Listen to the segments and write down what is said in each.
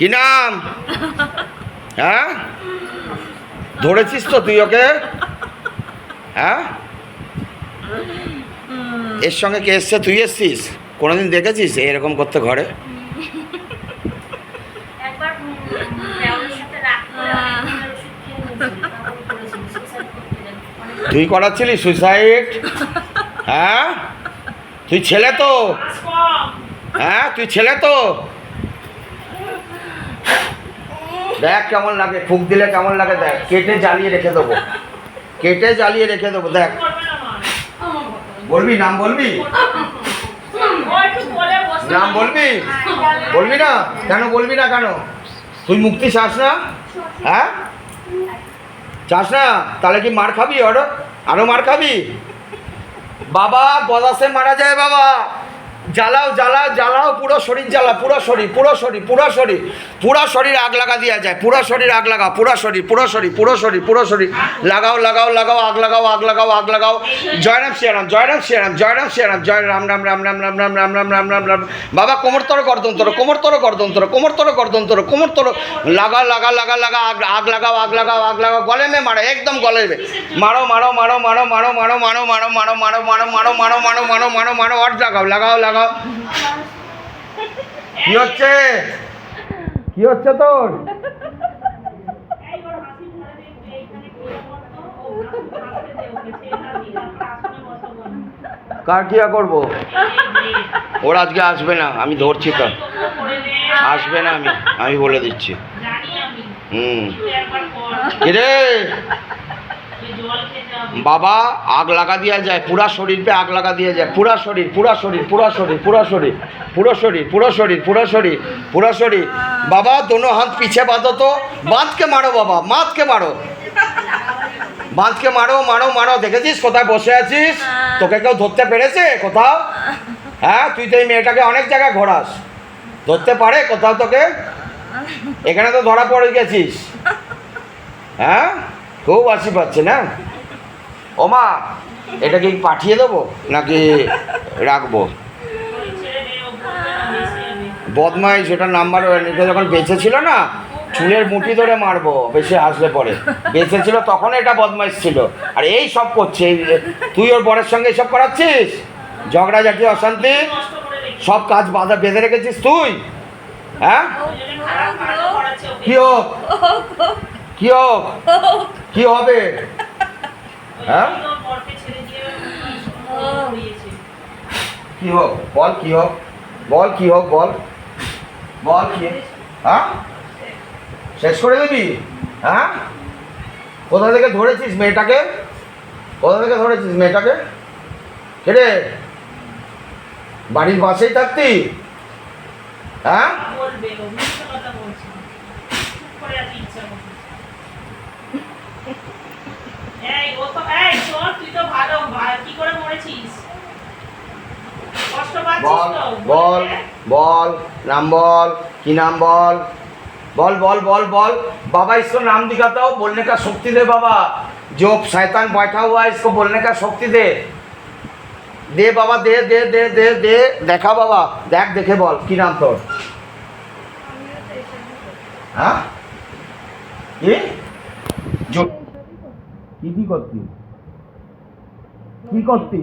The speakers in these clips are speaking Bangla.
কি নাম? হ্যাঁ, ধরেছিস তো তুই ওকে? হ্যাঁ, এর সঙ্গে কে এসছে? তুই এসছিস? কোনোদিন দেখেছিস এরকম করতে ঘরে? তুই করাচ্ছিলি সুইসাইড? হ্যাঁ, তুই ছেলে তো? হ্যাঁ, তুই ছেলে তো? দেখ কেমন লাগে, ফুঁক দিলে কেমন লাগে দেখ। কেটে জ্বালিয়ে রেখে দেবো, কেটে জ্বালিয়ে রেখে দেবো। দেখ, বলবি? নাম বলবি? নাম বলবি? বলবি না কেন? বলবি না কেন? তুই মুক্তি চাস না? হ্যাঁ, চাস না? তাহলে কি মার খাবি? আরো মার খাবি? বাবা গদাসে মারা যায় বাবা। জ্বালাও জ্বালাও জ্বালাও, পুরো শরীর জ্বালা, পুরো শরীর, পুরো শরীর, পুরো শরীর, পুরো শরীর আগ লাগা দেওয়া যায়। পুরো শরীর আগ লাগাও, পুরো শরীর, পুরো শরীর, পুরো শরীর, পুরো শরীর লাগাও লাগাও লাগাও, আগ লাগাও, আগ লাগাও, আগ লাগাও। জয়রাম শ্রীরাম, জয়রাম শ্রীরাম, জয়রাম শ্রীরাম, জয় রাম রাম রাম রাম রাম রাম রাম রাম রাম রাম রাম। বাবা কোমর তর গর্দন তর, কোমর তর গর্দন তর, কোমর তর গর্দন তর, কোমর তর লাগা লাগা লাগা লাগা, আগ লাগাও, আগ লাগাও, আগ লাগাও। গলে মে মারো, একদম গলে মে মারো মারো মারো মারো মারো মারো মারো মারো মারো মারো মারো মারো মারো মারো মারো মারো মারো, অট লাগাও লাগাও লাগাও। কি হচ্ছে? কি হচ্ছে তোর? কার কিয়া করবো? ওর আজকে আসবে না, আমি ধরছি তো, আসবে না। আমি বলে দিচ্ছি। কিরে বাবা, আগ লাগা দিয়া যায়, পুরা শরীর পে আগ লাগা দিয়া যায়। পুরা শরীর, পুরা শরীর, পুরা শরীর, পুরা শরীর, পুরো শরীর, পুরো শরীর, পুরো শরীর, পুরো শরীর। বাবা दोनों हाथ पीछे बांधो, तो बांध के मारो बाबा, बांध के मारो, बांध के मारो मारो मारो। দেখেছিস কোথায় বসে আছিস? তোকে কেউ ধরতে পেরেছে কোথাও? হ্যাঁ, তুই তো এই মেয়েটাকে অনেক জায়গায় ঘোরাস, ধরতে পারে কোথাও তোকে? এখানে তো ধরা পড়ে গেছিস। হ্যাঁ, খুব হাসি পাচ্ছে না? ও মা, এটা কি পাঠিয়ে দেবো নাকি রাখবো? বদমাইশ, ওটা নাম্বার ওয়ান। এটা যখন বেঁচে ছিল না, চুলের মুঠি ধরে মারবো বেশি আসলে পরে। বেঁচে ছিল তখন এটা বদমাইশ ছিল, আর এই সব করছে। তুই ওর বরের সঙ্গে এসব করাচ্ছিস, ঝগড়াঝাটি, অশান্তি, সব কাজ বাধা বেঁধে রেখেছিস তুই। হ্যাঁ, কি হোক, কি হোক, কি হবে? হ্যাঁ, কি হোক বল, কি হোক বল, কি হোক বল, বল কি? হ্যাঁ, শেষ করে দিবি? হ্যাঁ, কোথা থেকে ধরেছিস মেয়েটাকে? কোথা থেকে ধরেছিস মেয়েটাকে? কে? বাড়ির পাশেই থাকতি? হ্যাঁ, বল বল বল, নাম বল, কি नाम বল, বল বল বल বल। बाबा इसको नाम दिखाता हो, बोलने का शक्ति दे बाबा। जो शैतान बैठा हुआ है इसको बोलने का शक्ति दे, दे बाबा, दे दे दे दे दे। देखा बाबा, देख देखे बोल, की नाम তোর? হ্যাঁ, কি করতি? কি করতি?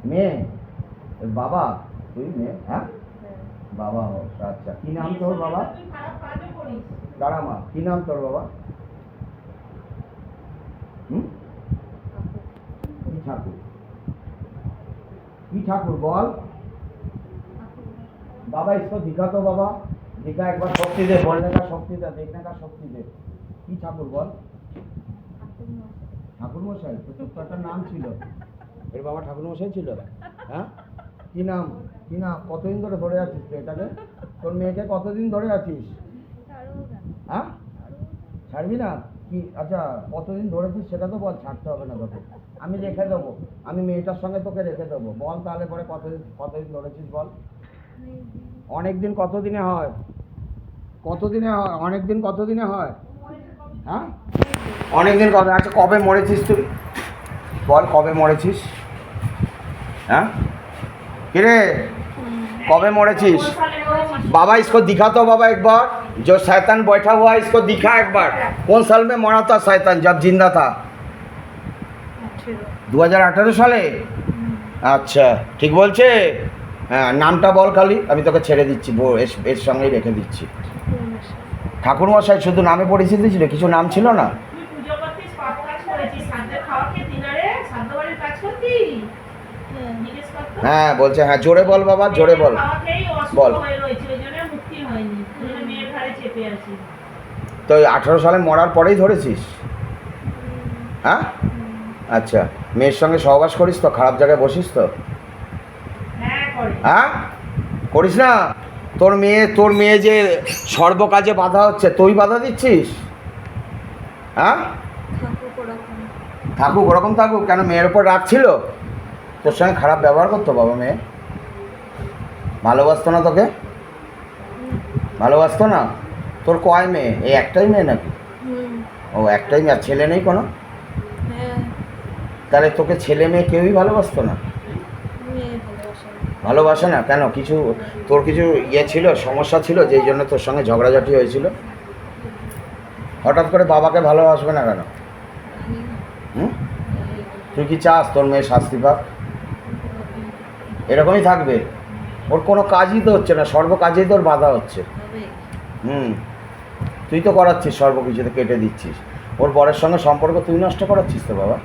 মেয়ে? বাবা তুই মেয়ে? হ্যাঁ, বাবা हो, আচ্ছা। কি নাম তোর বাবা? দাঁড়া মা, কি নাম তোর বাবা? কি ঠাকুর? কি ঠাকুর বল बाबा। इसको दिखा तो बाबा, दिखा एक बार, शक्ति दे, बोलने का शक्ति दे, देखने का शक्ति दे। কি ঠাকুর বল? ঠাকুর মশাই? তো তোর একটা নাম ছিল, এর বাবা ঠাকুর মশাই ছিল। হ্যাঁ, কি নাম? কি নাম? কতদিন ধরে ধরে আছিস এটাকে? তোর মেয়েকে কতদিন ধরে আছিস? হ্যাঁ, ছাড়বি না? কি আচ্ছা, কতদিন ধরেছিস সেটা তো বল, ছাড়তে হবে না তোকে, আমি রেখে দেবো, আমি মেয়েটার সঙ্গে তোকে রেখে দেবো। বল তাহলে পরে কতদিন ধরেছিস বল। অনেক দিন কতদিনে হয়? কতদিনে হয়? অনেক দিন কতদিনে হয়? হ্যাঁ, অনেক দিন কবে? আচ্ছা, কবে মরেছিস তুই বল, কবে মরেছিস? হ্যাঁ, কিরে कब मरेছিস बाबा? इसको दिखा तो बाबा एक बार, जो शैतान बैठा हुआ है इसको दिखा एक बार। कौन साल में मरा था शैतान जब जिंदा था? 2018 সালে। আচ্ছা ঠিক বলছে। হ্যাঁ নামটা বল খালি, আমি তোকে ছেড়ে দিচ্ছি, এর সঙ্গেই রেখে দিচ্ছি। ঠাকুরমশাই শুধু নামে পরিচিত ছিল, কিছু নাম ছিল না? হ্যাঁ বলছে, হ্যাঁ জোরে বল বাবা, জোরে বল বল। তো 18 সালে মরার পরেই ধরেছিস? হ্যাঁ আচ্ছা, মেয়ের সঙ্গে সহবাস করিস তো? খারাপ জায়গায় বসিস তো? হ্যাঁ করিস না? তোর মেয়ে যে সর্বকাজে বাধা হচ্ছে, তুই বাধা দিচ্ছিস? হ্যাঁ থাকুক ওরকম থাকুক, কেন মেয়ের ওপর রাগ ছিল? তোর সঙ্গে খারাপ ব্যবহার করতো বাবা? মেয়ে ভালোবাসতো না তোকে? ভালোবাসতো না? তোর কয় মেয়ে? এই একটাই মেয়ে নাকি? ও একটাই মেয়ে, আর ছেলে নেই কোনো? তাহলে তোকে ছেলে মেয়ে কেউই ভালোবাসতো না? ভালোবাসে না কেন? কিছু তোর কিছু ইয়ে ছিল, সমস্যা ছিল, যেই জন্য তোর সঙ্গে ঝগড়াঝাটি হয়েছিল? হঠাৎ করে বাবাকে ভালোবাসবে না কেন? তুই কি চাস তোর মেয়ে শাস্তি পাক? এরকমই থাকবে? ওর কোনো কাজই তো হচ্ছে না, সর্বকাজেই তোর বাধা হচ্ছে। তুই তো করাচ্ছিস, সর্বকিছুতে কেটে দিচ্ছিস। ওর বরের সঙ্গে সম্পর্ক তুই নষ্ট করাচ্ছিস তো বাবা।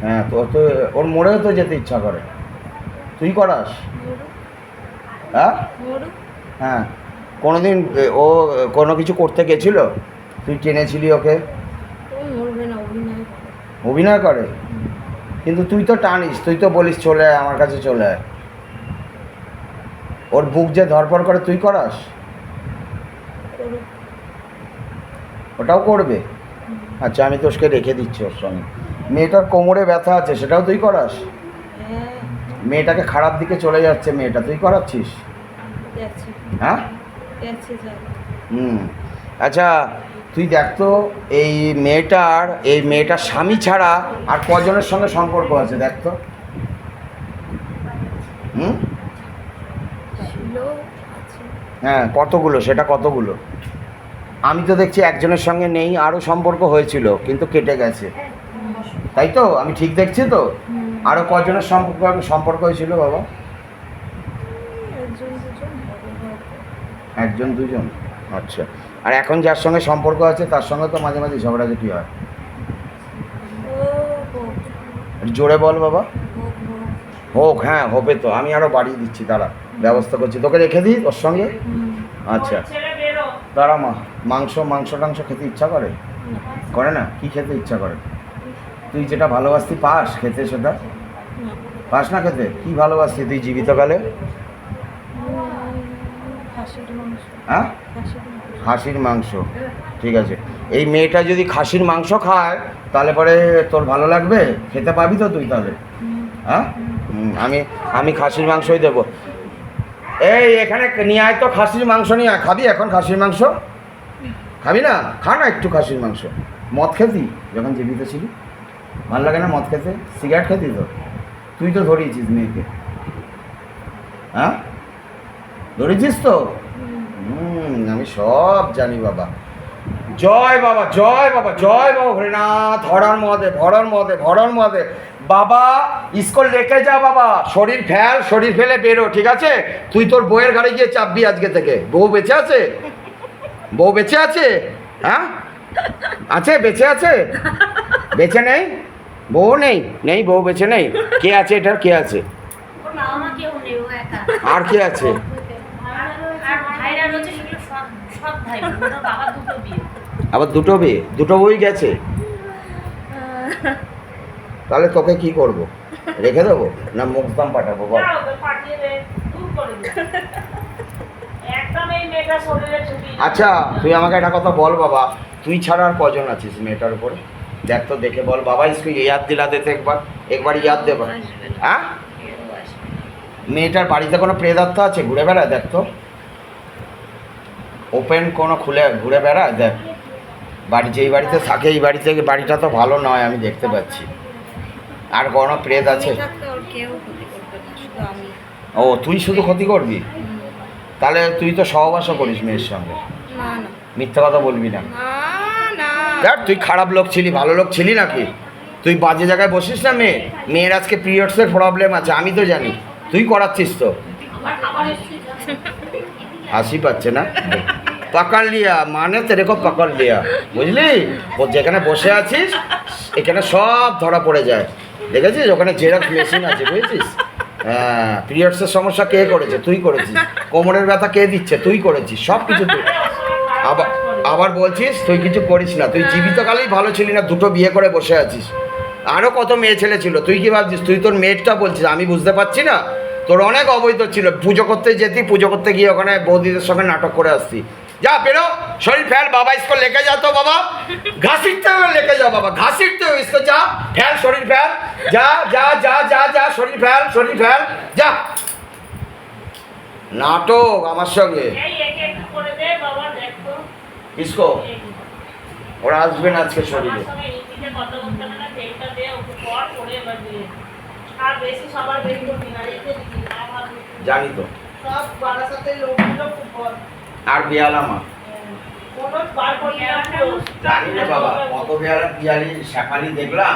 হ্যাঁ তো ওর মরেও তো যেতে ইচ্ছা করে, তুই করাস? হ্যাঁ হ্যাঁ কোনোদিন ও কোনো কিছু করতে গেছিল, তুই টেনেছিলি ওকে? অভিনয় করে? কিন্তু তুই তো টানিস, তুই তো বলিস চলে আয় আমার কাছে, চলে আয়। ওর বুক যে ধরপড় করে, তুই করাস? ওটাও করবে? আচ্ছা আমি তোকে রেখে দিচ্ছি ওর সঙ্গে। মেয়েটার কোমরে ব্যথা আছে, সেটাও তুই করাস? মেয়েটাকে খারাপ দিকে চলে যাচ্ছে মেয়েটা, তুই করাচ্ছিস? হ্যাঁ আচ্ছা তুই দেখ তো, এই মেয়েটার স্বামী ছাড়া আর কজনের সঙ্গে সম্পর্ক আছে দেখ তো। হ্যাঁ কতগুলো, সেটা কতগুলো? আমি তো দেখছি একজনের সঙ্গে নেই, আরও সম্পর্ক হয়েছিল কিন্তু কেটে গেছে, তাই তো? আমি ঠিক দেখছি তো? আরও কজনের সম্পর্ক হয়েছিল বাবা? একজন দুজন? আচ্ছা, আর এখন যার সঙ্গে সম্পর্ক আছে তার সঙ্গে তো মাঝে মাঝে ঝগড়াঝাটি হয়? জোরে বল বাবা। হোক, হ্যাঁ হবে তো, আমি আরও বাড়িয়ে দিচ্ছি, দাঁড়া ব্যবস্থা করছি, তোকে রেখে দিই ওর সঙ্গে। আচ্ছা দাঁড়া মা, মাংস টাংস খেতে ইচ্ছা করে না? কি খেতে ইচ্ছা করে? তুই যেটা ভালোবাসতি পাস খেতে, সেটা পাস না খেতে? কি ভালোবাসতি তুই জীবিতকালে? হ্যাঁ খাসির মাংস। ঠিক আছে, এই মেয়েটা যদি খাসির মাংস খায় তাহলে পরে তোর ভালো লাগবে? খেতে পাবি তো তুই তাহলে? হ্যাঁ আমি খাসির মাংসই দেবো। এই এখানে নিয়ে আয় তো খাসির মাংস নিয়ে আয়। খাবি এখন খাসির মাংস? খাবি না? খা না একটু খাসির মাংস। মদ খেতি যখন জীবিত ছিলি? ভালো লাগে না মদ খেতে? সিগারেট খেতি তো? তুই তো ধরিয়েছিস মেয়েকে, হ্যাঁ ধরেছিস তো? আমি সব জানি বাবা। জয় বাবা, জয় বাবা, জয় বাবা হরিনাথ, হরণ মহাদেব। বাবা স্কুল রেখে যা বাবা, শরীর ফেলে বেরো, ঠিক আছে? তুই তোর বউয়ের ঘরে গিয়ে চাপবি আজকে থেকে। বউ বেঁচে আছে? হ্যাঁ আছে, বেঁচে আছে? বেঁচে নেই? বউ নেই বউ বেঁচে নেই? কে আছে এটার? কে আছে? আর কে আছে? আবার দুটো বিয়ে? দুটো বই গেছে? তাহলে তোকে কি করব? রেখে দেবো না মুখদাম পাঠাবো? বল। আচ্ছা তুই আমাকে একটা কথা বল বাবা, তুই ছাড়া আর কজন আছিস মেয়েটার উপরে? দেখ তো, দেখে বল বাবা। इसको याद दिला देते একবার ইয়াদ দে। হ্যাঁ মেয়েটার বাড়িতে কোনো প্রেতাত্মা আছে? ঘুরে বেড়ায় দেখ তো, ওপেন কোনো খুলে ঘুরে বেড়ায় দেখ। যেই বাড়িতে থাকে এই বাড়িটা তো ভালো নয়, আমি দেখতে পাচ্ছি। আর কোনো প্রেত আছে? কেউ ক্ষতি করবে না, শুধু আমি। ও তুই শুধু ক্ষতি করবি? তাহলে তুই তো সহবাসও করিস মেয়ের সঙ্গে। না না মিথ্যা কথা বলবি না। না না দেখ তুই খারাপ লোক ছিলি, ভালো লোক ছিলি নাকি? তুই বাজে জায়গায় বসিস না। মেয়ের আজকে পিরিয়ডসের প্রবলেম আছে, আমি তো জানি। তুই করাচ্ছিস তো। হাসি পাচ্ছে না? পাকার লিয়া মানে তেরেকো পাকার লিয়া, বুঝলি? ও যেখানে বসে আছিস এখানে সব ধরা পড়ে যায়, দেখেছিস? ওখানে জেরক্স মেশিন আছে, বুঝেছিস? হ্যাঁ, পিরিয়ডসের সমস্যা কে করেছে? তুই করেছিস। কোমরের ব্যথা কে দিচ্ছে? তুই করেছিস। সব কিছু তুই। আবার আবার বলছিস তুই কিছু করিস না। তুই জীবিতকালেই ভালো ছিলি না, দুটো বিয়ে করে বসে আছিস। আরও কত মেয়ে ছেলে ছিল, তুই কি ভাবছিস? তুই তোর মেয়েটা বলছিস, আমি বুঝতে পারছি না? তোর অনেক অবৈধ ছিল। পুজো করতে যেতি, পুজো করতে গিয়ে ওখানে বৌদিদের সঙ্গে নাটক করে আসতি। যা বেরো, শরীর ফেল। বাবা इसको लेके जा तो बाबा, घसीटते हुए लेके जाओ बाबा, घसीटते हुए इसको जा। फैल शरीर फैल, जा जा जा जा जा शरीर फैल जा। नाटक আমার সঙ্গে। इसको ওরা আসবে না আজকে শরীরে। জানি তো আর বিয়ালা মা জানি রে বাবা, কত বিয়ালা পিয়ালি শেফালি দেখলাম।